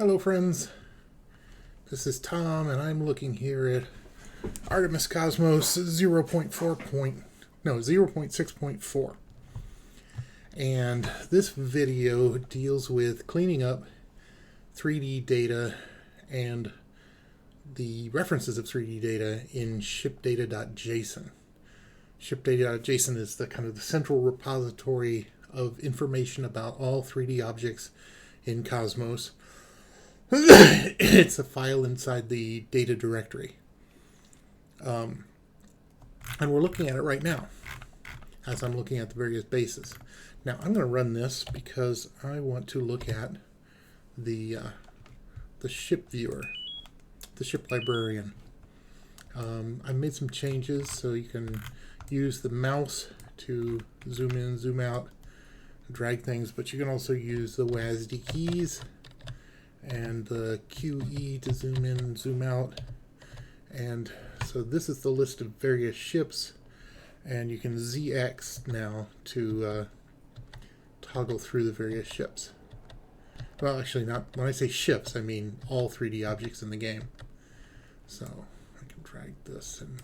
Hello friends, this is Tom and I'm looking here at Artemis Cosmos 0.6.4, and this video deals with cleaning up 3D data and the references of 3D data in shipdata.json. Shipdata.json is the kind of the central repository of information about all 3D objects in Cosmos. It's a file inside the data directory. And we're looking at it right now as I'm looking at the various bases. Now I'm going to run this because I want to look at the ship viewer, the ship librarian. I made some changes so you can use the mouse to zoom in, zoom out, drag things, but you can also use the WASD keys and the QE to zoom in and zoom out. And so this is the list of various ships, and you can ZX now to toggle through the various ships. Well, actually not, when I say ships I mean all 3D objects in the game. So I can drag this and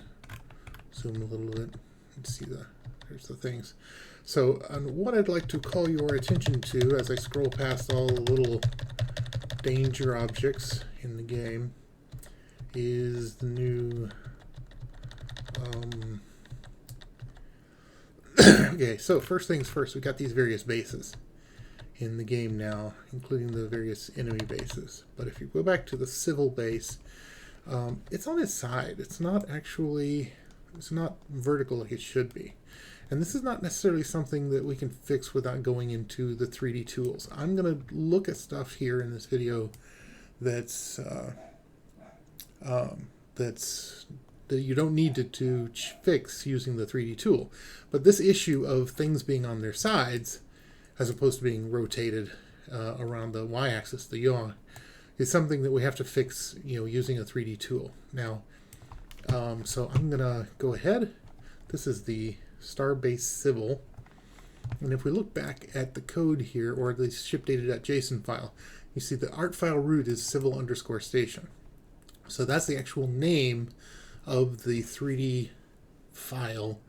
zoom a little bit and see there's the things. So what I'd like to call your attention to as I scroll past all the little danger objects in the game is the new okay, so first things first, we got these various bases in the game now, including the various enemy bases. But if you go back to the civil base, it's on its side. It's not vertical like it should be. And this is not necessarily something that we can fix without going into the 3D tools. I'm going to look at stuff here in this video that you don't need to fix using the 3D tool. But this issue of things being on their sides as opposed to being rotated around the y-axis, the yaw, is something that we have to fix, using a 3D tool. Now, so I'm going to go ahead. This is the Starbase Civil, and if we look back at the code here, or the shipdata.json file, you see the art file root is civil_station. So that's the actual name of the 3D file,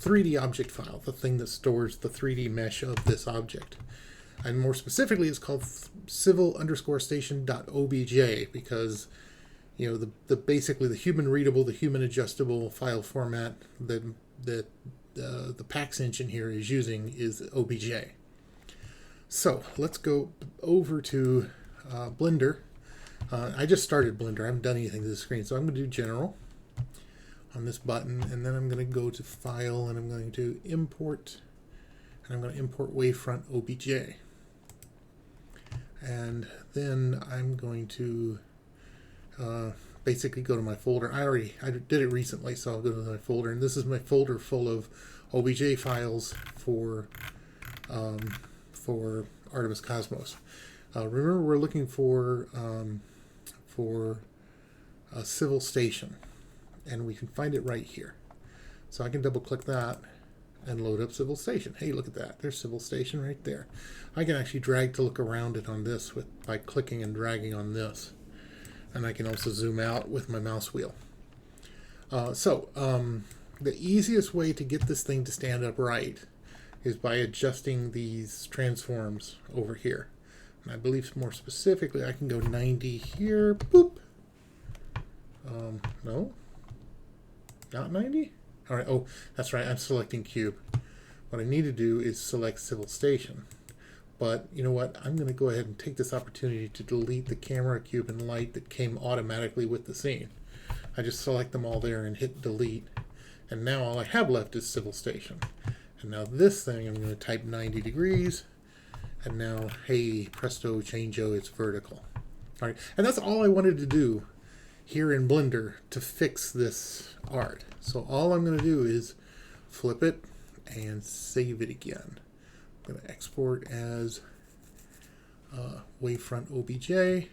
3D object file, the thing that stores the 3D mesh of this object. And more specifically, it's called civil_station.obj because basically the human readable, the human adjustable file format that the PAX engine here is using is OBJ. So let's go over to Blender. I just started Blender. I haven't done anything to the screen, so I'm going to do General on this button, and then I'm going to go to File, and I'm going to Import, and I'm going to import Wavefront OBJ. And then I'm going to basically go to my folder. I did it recently, so I'll go to my folder, and this is my folder full of OBJ files for Artemis Cosmos. Remember, we're looking for a civil station, and we can find it right here. So I can double click that and load up civil station. Hey, look at that. There's civil station right there. I can actually drag to look around it on this by clicking and dragging on this. And I can also zoom out with my mouse wheel. The easiest way to get this thing to stand up right is by adjusting these transforms over here. And I believe more specifically, I can go 90 here. Boop. No, not 90. All right. Oh, that's right. I'm selecting cube. What I need to do is select civil station. But you know what? I'm going to go ahead and take this opportunity to delete the camera, cube, and light that came automatically with the scene. I just select them all there and hit delete. And now all I have left is civil station. And now this thing, I'm going to type 90 degrees. And now, hey, presto, changeo, it's vertical. All right. And that's all I wanted to do here in Blender to fix this art. So all I'm going to do is flip it and save it again. I'm going to export as Wavefront OBJ. And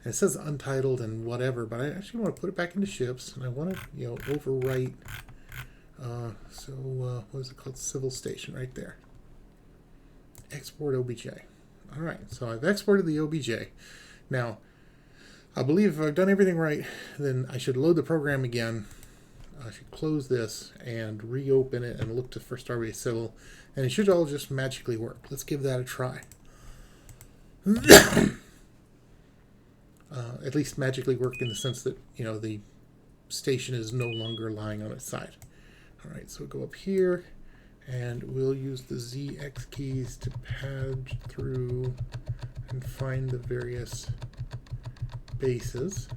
it says untitled and whatever, but I actually want to put it back into ships, and I want to, overwrite. What is it called? Civil Station right there. Export OBJ. All right, so I've exported the OBJ. Now, I believe if I've done everything right, then I should load the program again. I should close this and reopen it and look for Starbase Civil, and it should all just magically work. Let's give that a try. At least magically work in the sense that, you know, the station is no longer lying on its side. All right, so go up here, and we'll use the ZX keys to pad through and find the various bases.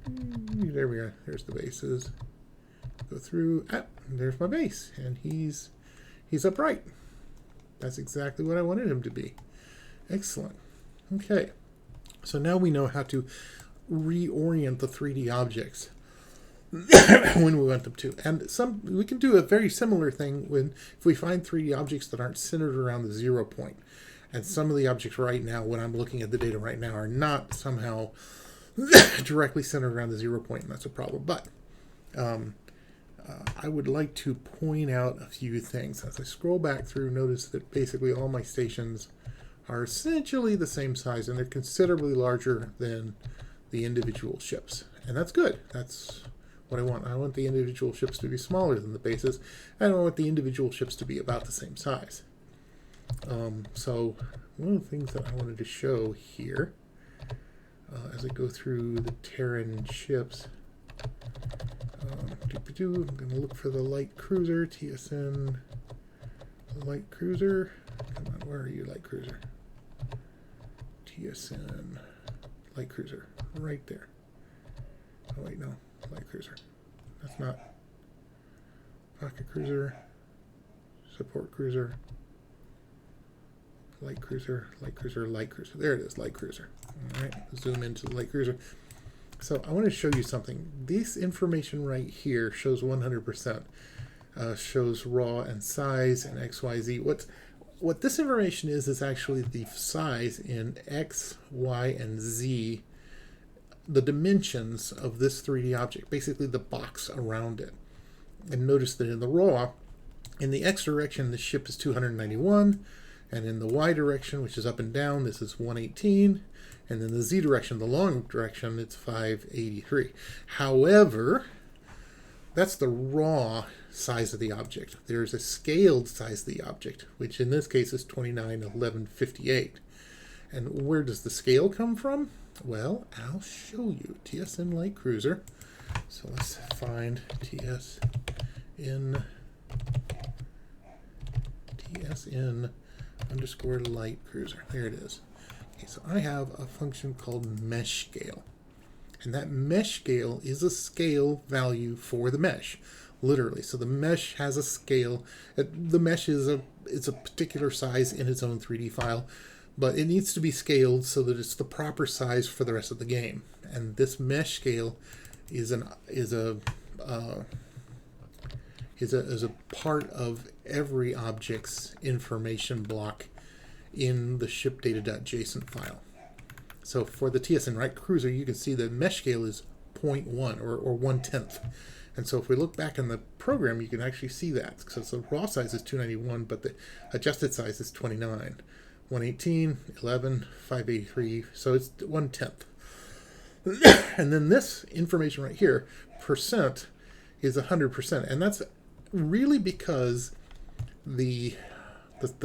There we are. There's the bases. Go through. Ah, there's my base, and he's upright. That's exactly what I wanted him to be. Excellent. Okay, so now we know how to reorient the 3D objects when we want them to, and we can do a very similar thing if we find 3D objects that aren't centered around the 0 point. And some of the objects right now, when I'm looking at the data right now, are not somehow directly centered around the 0 point, and that's a problem. But I would like to point out a few things. As I scroll back through, notice that basically all my stations are essentially the same size, and they're considerably larger than the individual ships. And that's good. That's what I want. I want the individual ships to be smaller than the bases, and I want the individual ships to be about the same size. So one of the things that I wanted to show here, as I go through the Terran ships, I'm going to look for the light cruiser, TSN light cruiser. Come on, where are you, light cruiser? TSN light cruiser, right there. Oh wait, no, light cruiser. That's not. Pocket cruiser, support cruiser. Light cruiser, light cruiser, light cruiser. There it is, light cruiser. All right, zoom into the light cruiser. So I want to show you something. This information right here shows 100%. Shows raw and size and XYZ. What this information is actually the size in X, Y, and Z, the dimensions of this 3D object, basically the box around it. And notice that in the raw, in the X direction, the ship is 291. And in the Y direction, which is up and down, this is 118. And in the Z direction, the long direction, it's 583. However, that's the raw size of the object. There's a scaled size of the object, which in this case is 291158. And where does the scale come from? Well, I'll show you. TSN Light Cruiser. So let's find TSN underscore light cruiser. There it is. Okay, so I have a function called mesh scale. And that mesh scale is a scale value for the mesh, literally. So the mesh has a scale. The mesh is a particular size in its own 3D file, but it needs to be scaled so that it's the proper size for the rest of the game. And this mesh scale is a part of every object's information block in the shipdata.json file. So for the TSN Light Cruiser, you can see the mesh scale is 0.1 or 1/10. And so if we look back in the program, you can actually see that. Because the raw size is 291, but the adjusted size is 29. 118, 11, 583, so it's 1/10. And then this information right here, percent, is 100%. And that's really because the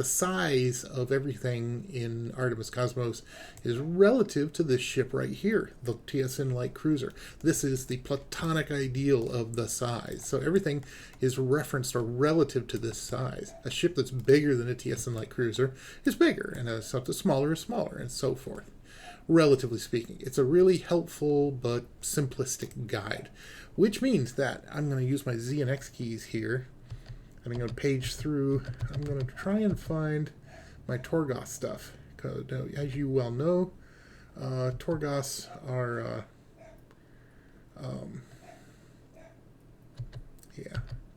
size of everything in Artemis Cosmos is relative to this ship right here, the TSN Light Cruiser. This is the platonic ideal of the size. So everything is referenced or relative to this size. A ship that's bigger than a TSN Light Cruiser is bigger, and something smaller is smaller, and so forth. Relatively speaking, it's a really helpful but simplistic guide, which means that I'm going to use my Z and X keys here. And I'm going to page through. I'm going to try and find my Torgos stuff. Because, as you well know, Torgos are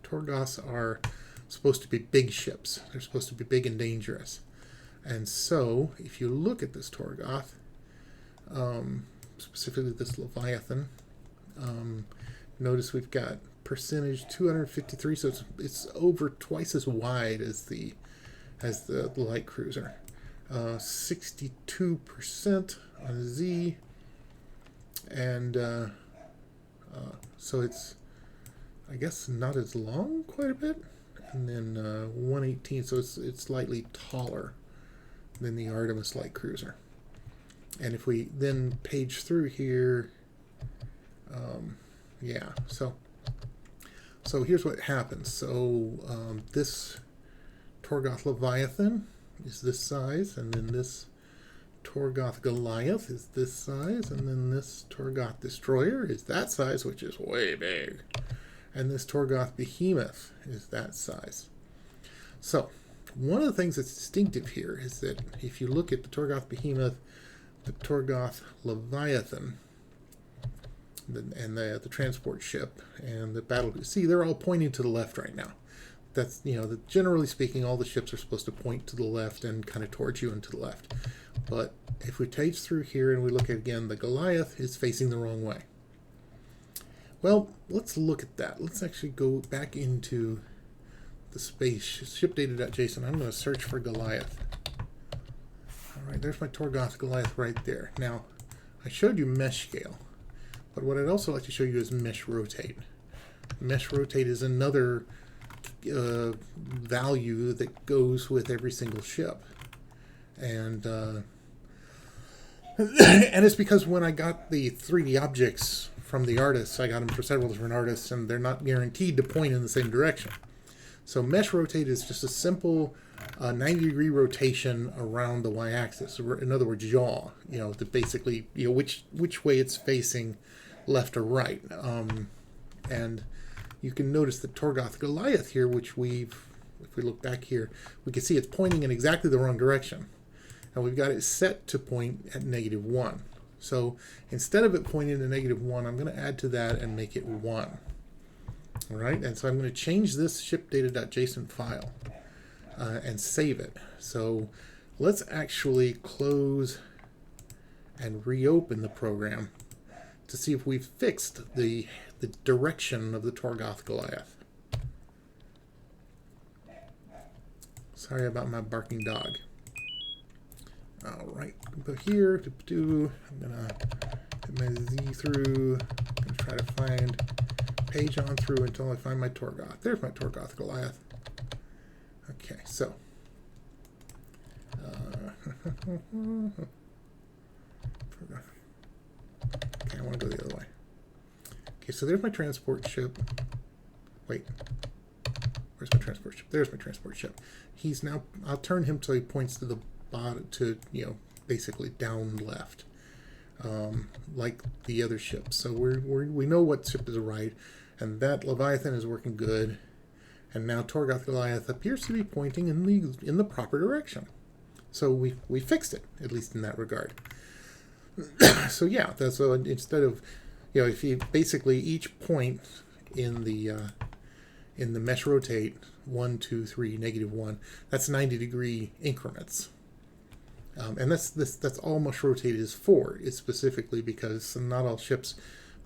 Torgos are supposed to be big ships. They're supposed to be big and dangerous. And so, if you look at this Torgoth, specifically this Leviathan, notice we've got percentage 253, so it's over twice as wide as the light cruiser. 62% on Z, and so it's, I guess, not as long quite a bit, and then 118, so it's slightly taller than the Artemis light cruiser. And if we then page through here, yeah, so here's what happens. So this Torgoth Leviathan is this size, and then this Torgoth Goliath is this size, and then this Torgoth Destroyer is that size, which is way big, and this Torgoth Behemoth is that size. So one of the things that's distinctive here is that if you look at the Torgoth Behemoth, the Torgoth Leviathan, and the transport ship, and the battle, see, they're all pointing to the left right now. That's, generally speaking, all the ships are supposed to point to the left and kind of towards you and to the left. But if we page through here and we look at, again, the Goliath is facing the wrong way. Well, let's look at that. Let's actually go back into the space ship data.json. I'm going to search for Goliath. All right, there's my Torgoth Goliath right there. Now, I showed you mesh scale, but what I'd also like to show you is mesh rotate. Mesh rotate is another value that goes with every single ship, and and it's because when I got the 3D objects from the artists, I got them for several different artists, and they're not guaranteed to point in the same direction. So mesh rotate is just a simple 90-degree rotation around the y-axis. In other words, yaw. To basically which way it's facing, left or right. And you can notice that Torgoth Goliath here, which if we look back here, we can see it's pointing in exactly the wrong direction. And we've got it set to point at -1. So instead of it pointing to -1, I'm going to add to that and make it 1. All right, and so I'm going to change this shipdata.json file and save it. So let's actually close and reopen the program to see if we've fixed the direction of the Torgoth Goliath. Sorry about my barking dog. All right, go here. I'm gonna hit my Z through. I'm gonna try to find page on through until I find my Torgoth. There's my Torgoth Goliath. Okay, so. Okay, I want to go the other way. Okay, so there's my transport ship. Wait, where's my transport ship? There's my transport ship. He's now, I'll turn him so he points to the bottom, to, basically down left, like the other ships. So we know what ship is right, and that Leviathan is working good. And now Torgoth Goliath appears to be pointing in the proper direction. So we fixed it, at least in that regard. So yeah, so instead of, if you basically each point in the mesh rotate 1, 2, 3, -1, that's 90-degree increments, and that's all mesh rotate is for. It's specifically because not all ships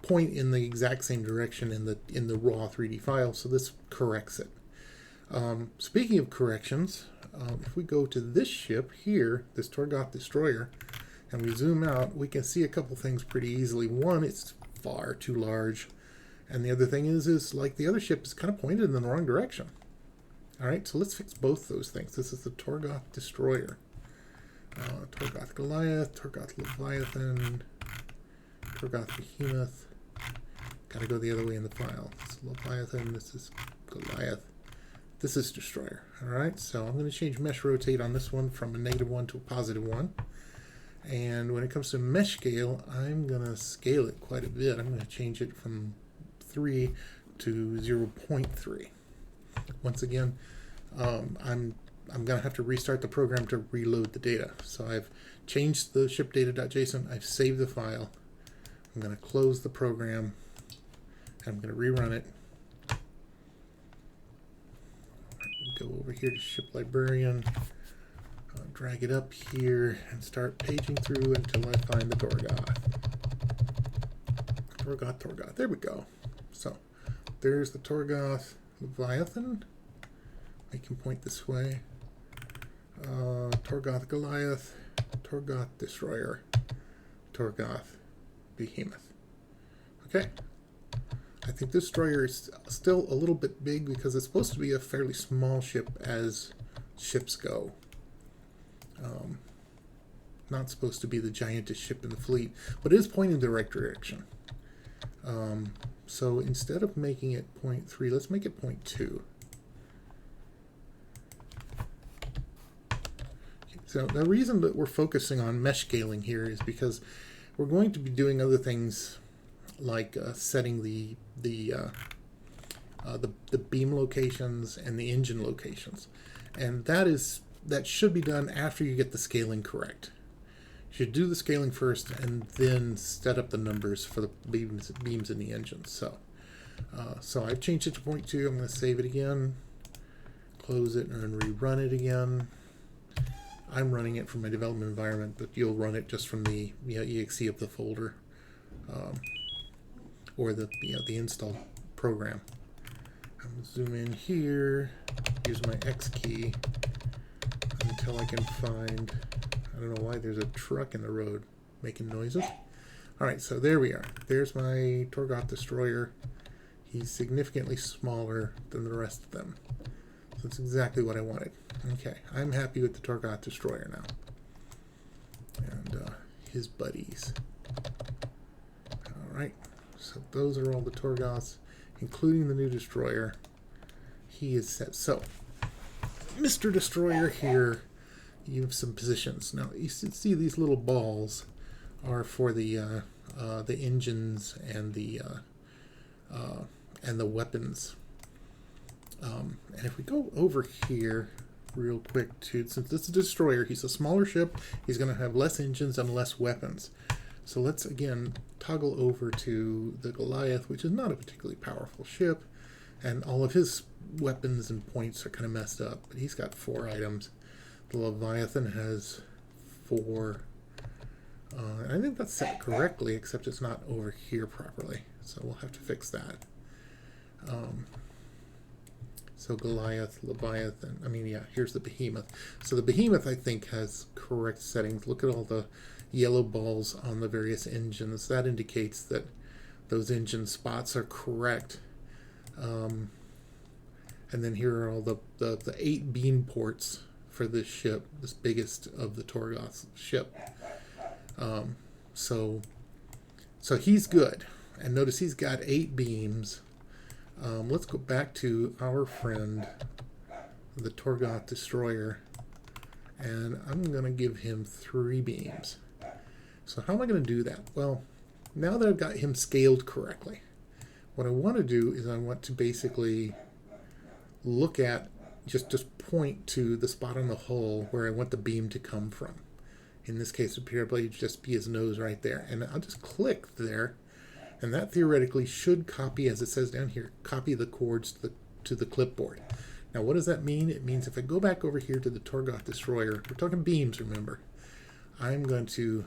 point in the exact same direction in the raw 3D file, so this corrects it. Speaking of corrections, if we go to this ship here, this Torgoth Destroyer, and we zoom out, we can see a couple things pretty easily. One, it's far too large, and the other thing is like the other ship is kind of pointed in the wrong direction. All right, so let's fix both those things. This is the Torgoth Destroyer, Torgoth Goliath, Torgoth Leviathan, Torgoth Behemoth. Got to go the other way in the file. This is Leviathan. This is Goliath. This is Destroyer. All right, so I'm going to change mesh rotate on this one from a -1 to a +1. And when it comes to mesh scale, I'm going to scale it quite a bit. I'm going to change it from 3 to 0.3. Once again, I'm going to have to restart the program to reload the data. So I've changed the shipdata.json. I've saved the file. I'm going to close the program. I'm going to rerun it. Go over here to ship librarian. Drag it up here and start paging through until I find the Torgoth. Torgoth. There we go. So there's the Torgoth Leviathan. I can point this way. Torgoth Goliath, Torgoth Destroyer, Torgoth Behemoth. Okay. I think this destroyer is still a little bit big because it's supposed to be a fairly small ship as ships go. Not supposed to be the giantest ship in the fleet, but it is pointing the right direction. So instead of making it 0.3, let's make it 0.2. So the reason that we're focusing on mesh scaling here is because we're going to be doing other things like setting the beam locations and the engine locations, and that should be done after you get the scaling correct. You should do the scaling first and then set up the numbers for the beams in the engines. So I've changed it to 0.2. I'm going to save it again, close it, and rerun it again. I'm running it from my development environment, but you'll run it just from the exe of the folder, or the install program. I'm going to zoom in here, use my X key until I can find. I don't know why there's a truck in the road making noises. All right, so there we are. There's my Torgoth Destroyer. He's significantly smaller than the rest of them. So that's exactly what I wanted. Okay, I'm happy with the Torgoth Destroyer now. And his buddies. All right, so those are all the Torgoths, including the new Destroyer. He is set. So, Mr. Destroyer here, you have some positions. Now, you see these little balls are for the engines and the weapons. And if we go over here real quick, since this is a destroyer, he's a smaller ship, he's going to have less engines and less weapons. So let's again toggle over to the Goliath, which is not a particularly powerful ship, and all of his weapons and points are kind of messed up, but he's got 4 items. The Leviathan has 4. I think that's set correctly, except it's not over here properly, so we'll have to fix that. So Goliath, Leviathan, here's the Behemoth. So the Behemoth, I think, has correct settings. Look at all the yellow balls on the various engines. That indicates that those engine spots are correct. And then here are all the 8 beam ports for this ship, this biggest of the Torgoth ship. So he's good. And notice he's got 8 beams. Let's go back to our friend, the Torgoth Destroyer, and I'm going to give him 3 beams. So how am I going to do that? Well, now that I've got him scaled correctly, what I want to do is I want to basically look at, just point to the spot on the hull where I want the beam to come from. In this case, it would probably just be his nose right there. And I'll just click there, and that theoretically should copy, as it says down here, copy the chords to the clipboard. Now, what does that mean? It means if I go back over here to the Torgoth Destroyer, we're talking beams, remember, I'm going to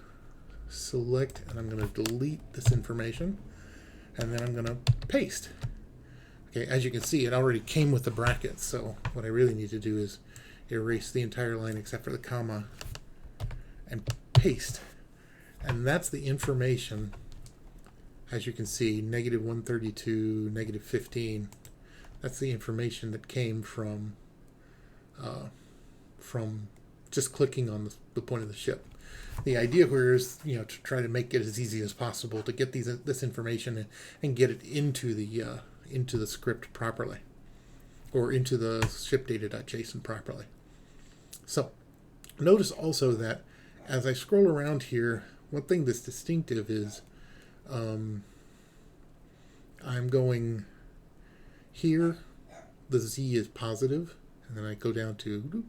select, and I'm going to delete this information, and then I'm going to paste. Okay, as you can see, it already came with the brackets, so what I really need to do is erase the entire line except for the comma and paste. And that's the information, as you can see, -132, -15. That's the information that came from just clicking on the point of the ship. The idea here is, to try to make it as easy as possible to get this information and get it into the script properly, or into the shipdata.json properly. So notice also that as I scroll around here, one thing that's distinctive is I'm going here, the Z is positive, and then I go down to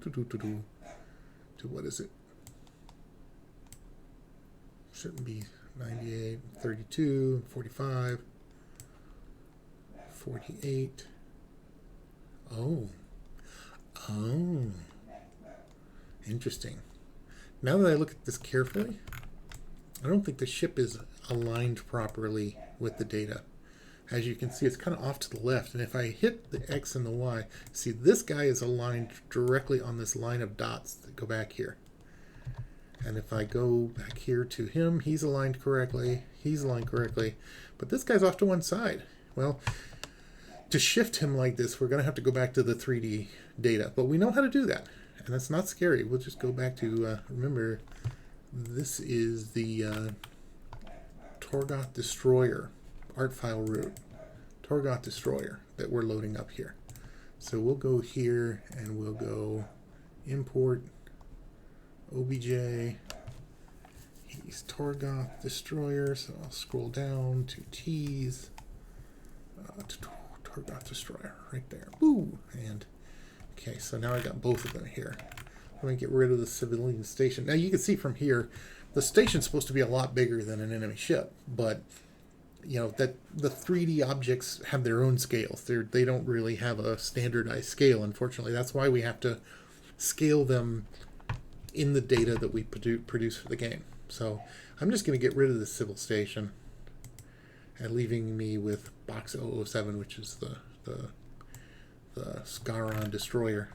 what is it? Shouldn't be 98, 32, 45, 48. Oh. Interesting. Now that I look at this carefully, I don't think the ship is aligned properly with the data. as you can see, it's kind of off to the left. And if I hit the X and the Y, see this guy is aligned directly on this line of dots that go back here. And if I go back here to him, he's aligned correctly, he's aligned correctly, but this guy's off to one side. Well, to shift him like this, we're going to have to go back to the 3D data, but we know how to do that, and it's not scary. We'll just go back to, remember, this is the Torgoth Destroyer art file root, Torgoth Destroyer, that we're loading up here. So we'll go here and we'll go import OBJ. He's Torgoth Destroyer, so I'll scroll down to T's, to Torgoth Destroyer right there. Boo! And okay, so now I got both of them here. Let me get rid of the civilian station. Now you can see from here, the station's supposed to be a lot bigger than an enemy ship, but you know that the 3D objects have their own scales. They don't really have a standardized scale, unfortunately. That's why we have to scale them in the data that we produce for the game. So I'm just going to get rid of the civil station and leaving me with box 007, which is the Scaron Destroyer.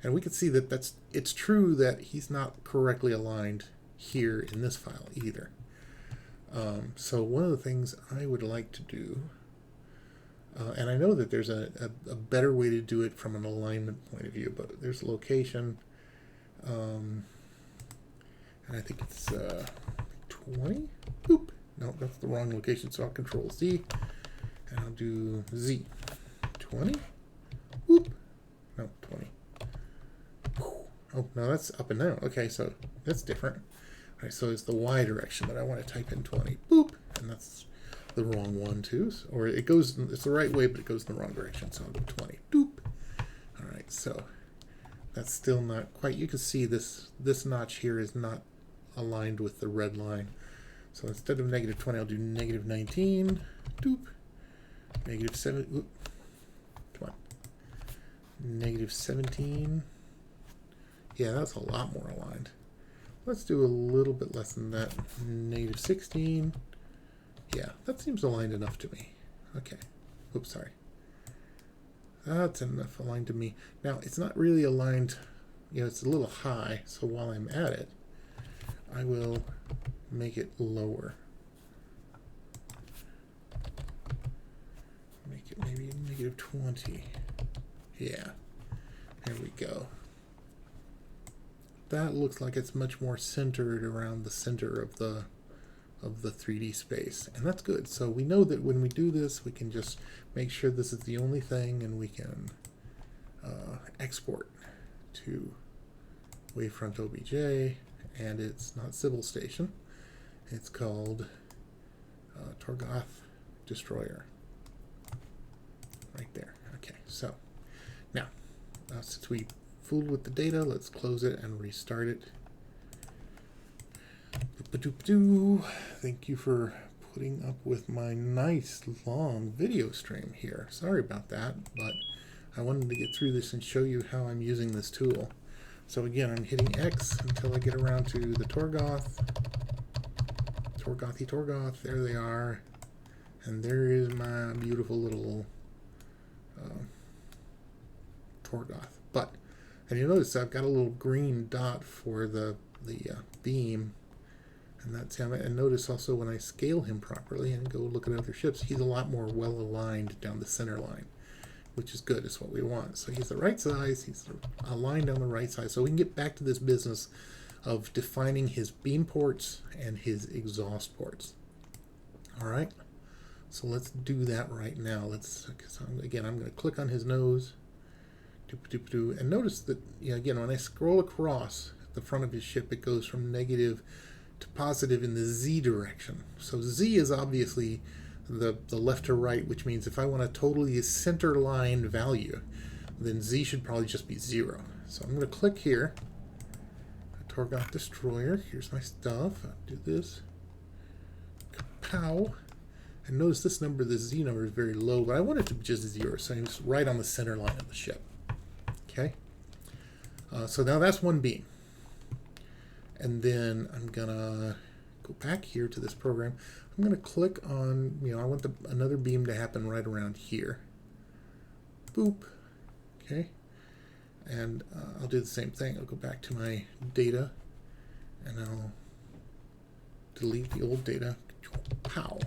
And we can see that it's true that he's not correctly aligned here in this file either. So one of the things I would like to do, and I know that there's a better way to do it from an alignment point of view, but there's location, and I think it's 20. Oop, no, that's the wrong location, so I'll control Z, and I'll do Z. 20. Oop, no, 20. Oh, no, that's up and down. Okay, so that's different. All right, so it's the Y direction that I want to type in 20. Boop, and that's the wrong one too. Or it goes, it's the right way, but it goes in the wrong direction. So I'll do 20. Doop. All right, so that's still not quite. You can see this notch here is not aligned with the red line. So instead of negative 20, I'll do negative 19. Doop. Negative 7. Oop. Come on. Negative 17. Yeah, that's a lot more aligned. Let's do a little bit less than that. Negative 16. Yeah, that seems aligned enough to me. Okay. Oops, sorry. That's enough aligned to me. Now, it's not really aligned. You know, it's a little high. So while I'm at it, I will make it lower. Make it maybe negative 20. Yeah. There we go. That looks like it's much more centered around the center of the 3D space, and that's good. So we know that when we do this, we can just make sure this is the only thing, and we can export to Wavefront OBJ, and it's not Civil Station. It's called Torgoth Destroyer. Right there. Okay, so now since we fooled with the data, let's close it and restart it. Thank you for putting up with my nice long video stream here. Sorry about that, but I wanted to get through this and show you how I'm using this tool. So again, I'm hitting X until I get around to the Torgoth. Torgothy Torgoth, there they are. And there is my beautiful little Torgoth. But, and you notice I've got a little green dot for the beam, and that's him. And notice also when I scale him properly and go look at other ships, he's a lot more well aligned down the center line, which is good. It's what we want. So he's the right size. He's aligned on the right side. So we can get back to this business of defining his beam ports and his exhaust ports. All right. So let's do that right now. Again, I'm going to click on his nose. And notice that, again, when I scroll across the front of his ship, it goes from negative to positive in the Z direction. So Z is obviously the left to right, which means if I want a totally center line value, then Z should probably just be 0. So I'm going to click here. Torgoth Destroyer. Here's my stuff. I'll do this. Kapow. And notice this number, the Z number, is very low, but I want it to be just 0, so it's right on the center line of the ship. Okay, so now that's one beam. And then I'm gonna go back here to this program. I'm going to click on, I want another beam to happen right around here. Boop. Okay. And I'll do the same thing. I'll go back to my data and I'll delete the old data. Pow.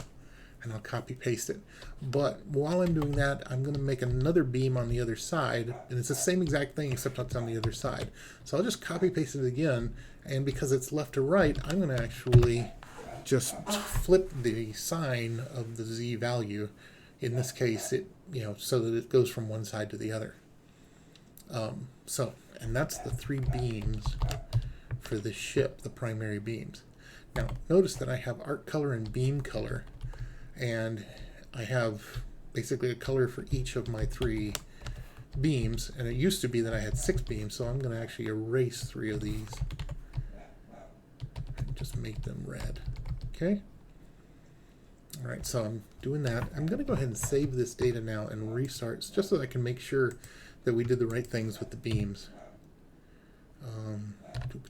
And I'll copy paste it. But while I'm doing that, I'm going to make another beam on the other side, and it's the same exact thing except it's on the other side. So I'll just copy paste it again, and because it's left to right, I'm going to actually just flip the sign of the Z value. In this case, so that it goes from one side to the other. And that's the 3 beams for the ship, the primary beams. Now, notice that I have arc color and beam color, and I have basically a color for each of my 3 beams, and it used to be that I had 6 beams, so I'm going to actually erase 3 of these and just make them red. Okay? Alright, so I'm doing that. I'm going to go ahead and save this data now and restart, just so that I can make sure that we did the right things with the beams.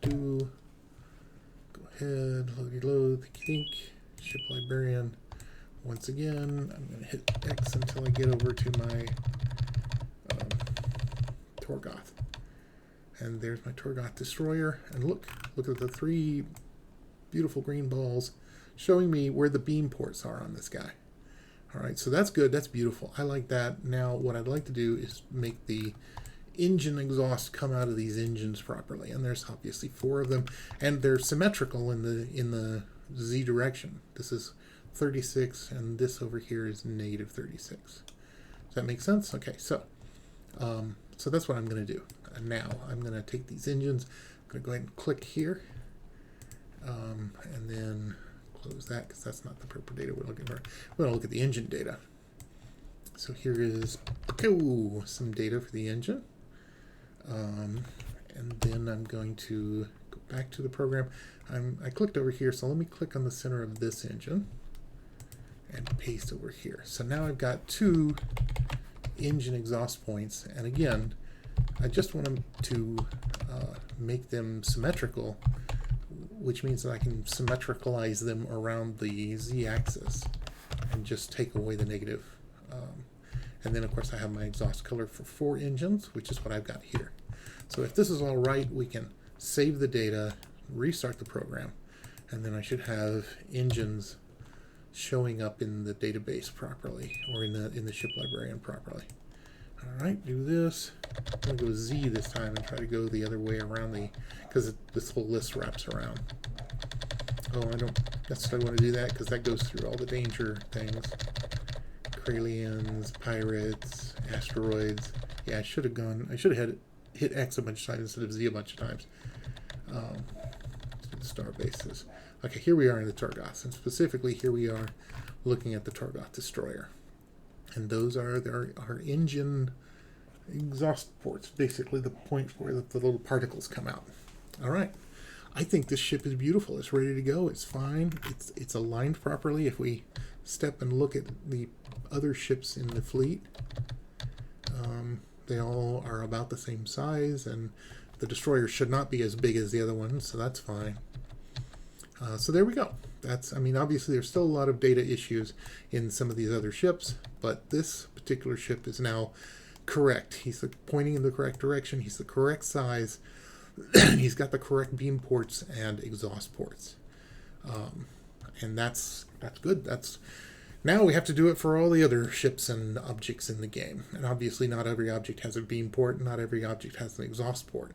Go ahead, load, think, ship librarian. Once again, I'm going to hit X until I get over to my Torgoth. And there's my Torgoth destroyer. And look at the 3 beautiful green balls showing me where the beam ports are on this guy. All right, so that's good. That's beautiful. I like that. Now, what I'd like to do is make the engine exhaust come out of these engines properly. And there's obviously 4 of them, and they're symmetrical in the Z direction. This is 36, and this over here is negative 36. Does that make sense? Okay, so that's what I'm going to do. And now I'm going to take these engines. I'm going to go ahead and click here, and then close that because that's not the proper data we're looking for. We're going to look at the engine data. So here is some data for the engine. And then I'm going to go back to the program. I clicked over here, so let me click on the center of this engine and paste over here. So now I've got 2 engine exhaust points, and again, I just want them to make them symmetrical, which means that I can symmetricalize them around the Z-axis and just take away the negative. And then, of course, I have my exhaust color for 4 engines, which is what I've got here. So if this is all right, we can save the data, restart the program, and then I should have engines showing up in the database properly, or in the ship librarian properly. All right, do this. I'm going to go Z this time and try to go the other way around because this whole list wraps around. Oh, I don't necessarily want to do that because that goes through all the danger things. Kralians, pirates, asteroids. Yeah, I should have hit X a bunch of times instead of Z a bunch of times. Star bases. Okay, here we are in the Torgoth, and specifically here we are looking at the Torgoth destroyer. And those are our engine exhaust ports, basically the point where the little particles come out. All right. I think this ship is beautiful. It's ready to go. It's fine. It's aligned properly. If we step and look at the other ships in the fleet, they all are about the same size, and the destroyer should not be as big as the other ones, so that's fine. So there we go. Obviously there's still a lot of data issues in some of these other ships, but this particular ship is now correct. He's pointing in the correct direction. He's the correct size. He's got the correct beam ports and exhaust ports. And that's good. Now we have to do it for all the other ships and objects in the game. And obviously not every object has a beam port, and not every object has an exhaust port.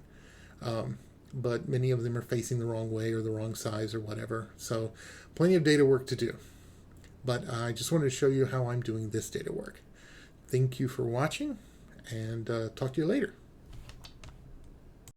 But many of them are facing the wrong way or the wrong size or whatever. So plenty of data work to do. But I just wanted to show you how I'm doing this data work. Thank you for watching, and talk to you later.